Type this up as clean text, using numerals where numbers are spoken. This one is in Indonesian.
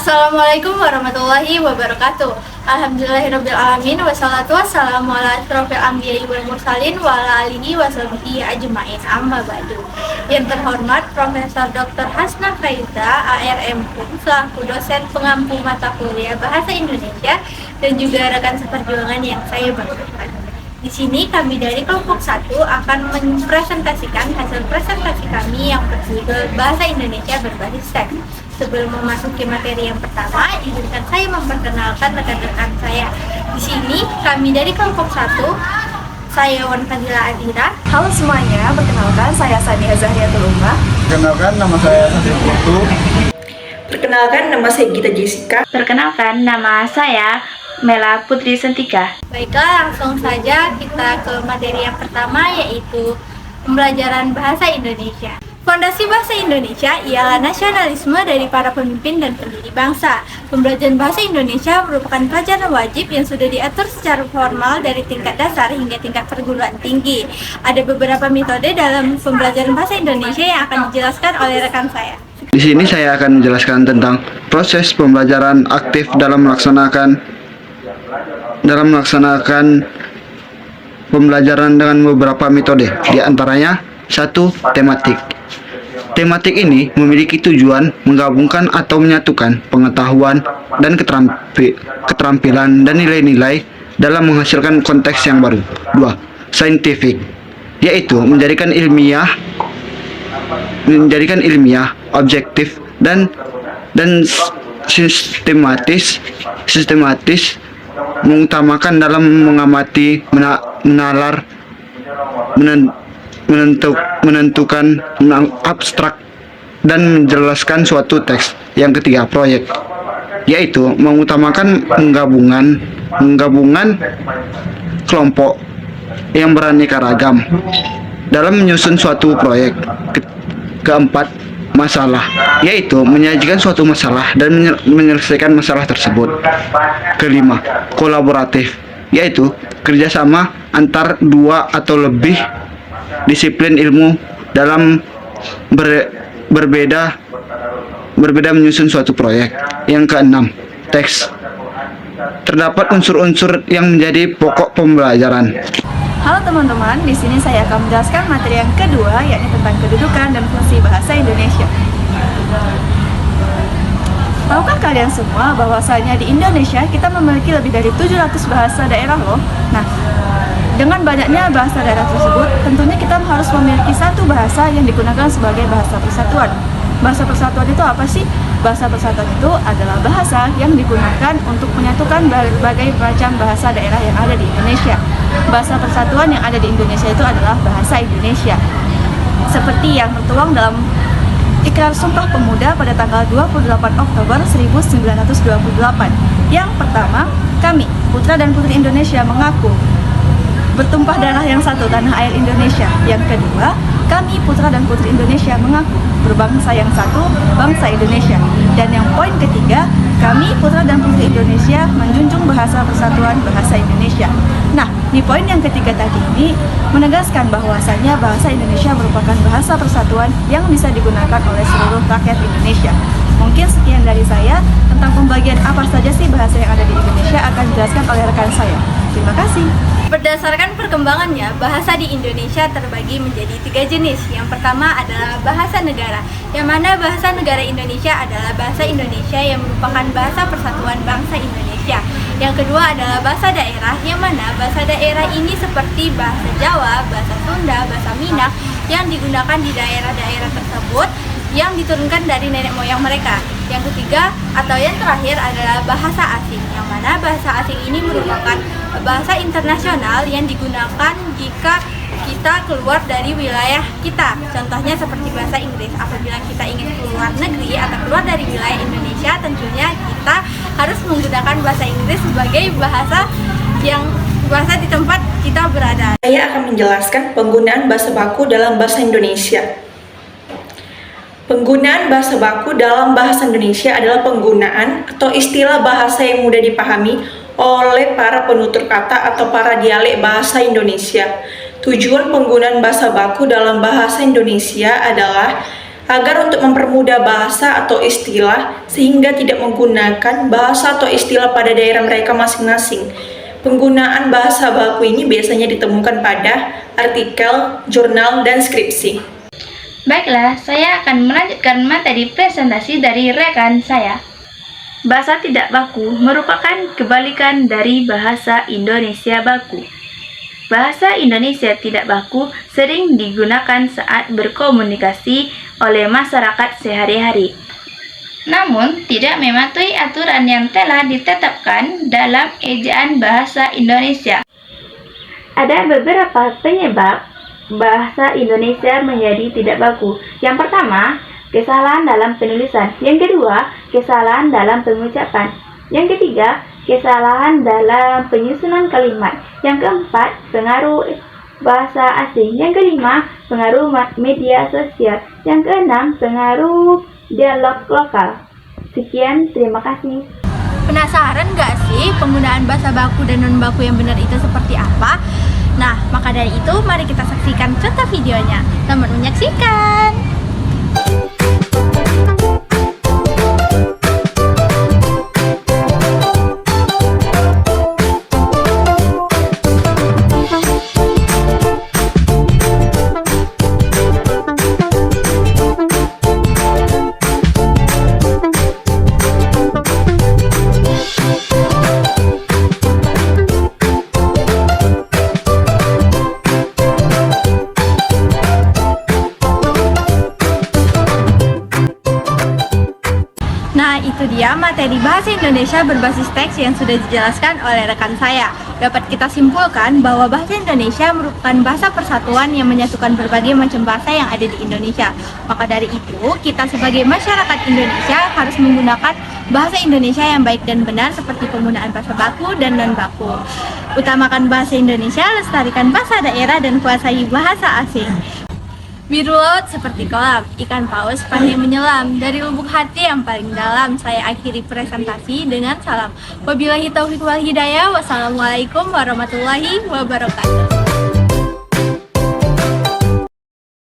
Assalamualaikum warahmatullahi wabarakatuh. Alhamdulillahirrabbilalamin. Wassalatu wassalamu ala asrofil anbiya'i wal mursalin wa ala alihi wa sahbihi ajma'in, amma ba'du. Yang terhormat Profesor Dr. Hasna Faiza, ARMPUM, selaku dosen pengampu mata kuliah Bahasa Indonesia dan juga rekan seperjuangan yang saya banggakan. Di sini kami dari kelompok 1 akan mempresentasikan hasil presentasi kami yang berjudul Bahasa Indonesia Berbasis Teks. Sebelum memasuki materi yang pertama, izinkan saya memperkenalkan rekan-rekan saya. Di sini kami dari kelompok 1, saya Wan Fadila Adira. Halo semuanya, perkenalkan saya Sania Zahriatul Ummah. Perkenalkan, nama saya Sandi Putu. Perkenalkan, nama saya Gita Jessica. Perkenalkan, nama saya Mela Putri Sentika. Baiklah, langsung saja kita ke materi yang pertama, yaitu pembelajaran bahasa Indonesia. Fondasi bahasa Indonesia ialah nasionalisme dari para pemimpin dan pendiri bangsa. Pembelajaran bahasa Indonesia merupakan pelajaran wajib yang sudah diatur secara formal dari tingkat dasar hingga tingkat perguruan tinggi. Ada beberapa metode dalam pembelajaran bahasa Indonesia yang akan dijelaskan oleh rekan saya. Di sini saya akan menjelaskan tentang proses pembelajaran aktif dalam melaksanakan pembelajaran dengan beberapa metode. Di antaranya, 1. Tematik. Tematik ini memiliki tujuan menggabungkan atau menyatukan pengetahuan dan keterampilan dan nilai-nilai dalam menghasilkan konteks yang baru. 2. Scientific, yaitu menjadikan ilmiah, objektif dan sistematis mengutamakan dalam mengamati, menalar, menentukan abstrak dan menjelaskan suatu teks. Yang ketiga, proyek, yaitu mengutamakan penggabungan kelompok yang beraneka ragam dalam menyusun suatu proyek. Keempat, masalah, yaitu menyajikan suatu masalah dan menyelesaikan masalah tersebut. Kelima, kolaboratif, yaitu kerjasama antar dua atau lebih disiplin ilmu dalam berbeda menyusun suatu proyek. Yang keenam, teks. Terdapat unsur-unsur yang menjadi pokok pembelajaran. Halo teman-teman, di sini saya akan menjelaskan materi yang kedua, yakni tentang kedudukan dan fungsi bahasa Indonesia. Tahukah kalian semua bahwasanya di Indonesia kita memiliki lebih dari 700 bahasa daerah loh. Nah, dengan banyaknya bahasa daerah tersebut, tentunya kita harus memiliki satu bahasa yang digunakan sebagai bahasa persatuan. Bahasa persatuan itu apa sih? Bahasa persatuan itu adalah bahasa yang digunakan untuk menyatukan berbagai macam bahasa daerah yang ada di Indonesia. Bahasa persatuan yang ada di Indonesia itu adalah bahasa Indonesia. Seperti yang tertuang dalam Ikrar Sumpah Pemuda pada tanggal 28 Oktober 1928. Yang pertama, kami, putra dan putri Indonesia, mengaku bertumpah darah yang satu, tanah air Indonesia. Yang kedua, kami putra dan putri Indonesia mengaku berbangsa yang satu, bangsa Indonesia. Dan yang poin ketiga, kami putra dan putri Indonesia menjunjung bahasa persatuan bahasa Indonesia. Nah, di poin yang ketiga tadi ini menegaskan bahwasanya bahasa Indonesia merupakan bahasa persatuan yang bisa digunakan oleh seluruh rakyat Indonesia. Mungkin sekian dari saya tentang pembagian apa saja sih bahasa yang ada di Indonesia akan dijelaskan oleh rekan saya. Terima kasih. Berdasarkan perkembangannya, bahasa di Indonesia terbagi menjadi 3 jenis. Yang pertama adalah bahasa negara, yang mana bahasa negara Indonesia adalah bahasa Indonesia yang merupakan bahasa persatuan bangsa Indonesia. Yang kedua adalah bahasa daerah, yang mana bahasa daerah ini seperti bahasa Jawa, bahasa Sunda, bahasa Minang yang digunakan di daerah-daerah tersebut yang diturunkan dari nenek moyang mereka. Yang ketiga atau yang terakhir adalah bahasa asing, yang mana bahasa asing ini merupakan bahasa internasional yang digunakan jika kita keluar dari wilayah kita. Contohnya seperti bahasa Inggris. Apabila kita ingin keluar negeri atau keluar dari wilayah Indonesia, tentunya kita harus menggunakan bahasa Inggris sebagai bahasa di tempat kita berada. Saya akan menjelaskan penggunaan bahasa baku dalam bahasa Indonesia. Penggunaan bahasa baku dalam bahasa Indonesia adalah penggunaan atau istilah bahasa yang mudah dipahami oleh para penutur kata atau para dialek bahasa Indonesia. Tujuan penggunaan bahasa baku dalam bahasa Indonesia adalah agar untuk mempermudah bahasa atau istilah sehingga tidak menggunakan bahasa atau istilah pada daerah mereka masing-masing. Penggunaan bahasa baku ini biasanya ditemukan pada artikel, jurnal, dan skripsi. Baiklah, saya akan melanjutkan materi presentasi dari rekan saya. Bahasa tidak baku merupakan kebalikan dari bahasa Indonesia baku. Bahasa Indonesia tidak baku sering digunakan saat berkomunikasi oleh masyarakat sehari-hari, namun tidak mematuhi aturan yang telah ditetapkan dalam ejaan bahasa Indonesia. Ada beberapa penyebab bahasa Indonesia menjadi tidak baku. Yang pertama, kesalahan dalam penulisan. Yang kedua, kesalahan dalam pengucapan. Yang ketiga, kesalahan dalam penyusunan kalimat. Yang keempat, pengaruh bahasa asing. Yang kelima, pengaruh media sosial. Yang keenam, pengaruh dialog lokal. Sekian, terima kasih. Penasaran nggak sih penggunaan bahasa baku dan non baku yang benar itu seperti apa? Nah, maka dari itu mari kita saksikan contoh videonya. Selamat menyaksikan. Nah, itu dia materi bahasa Indonesia berbasis teks yang sudah dijelaskan oleh rekan saya. Dapat kita simpulkan bahwa bahasa Indonesia merupakan bahasa persatuan yang menyatukan berbagai macam bahasa yang ada di Indonesia. Maka dari itu, kita sebagai masyarakat Indonesia harus menggunakan bahasa Indonesia yang baik dan benar seperti penggunaan bahasa baku dan non-baku. Utamakan bahasa Indonesia, lestarikan bahasa daerah, dan kuasai bahasa asing. Biru laut seperti kolam, ikan paus pandai menyelam. Dari lubuk hati yang paling dalam, saya akhiri presentasi dengan salam. Wabillahi taufiq wal hidayah. Wassalamualaikum warahmatullahi wabarakatuh.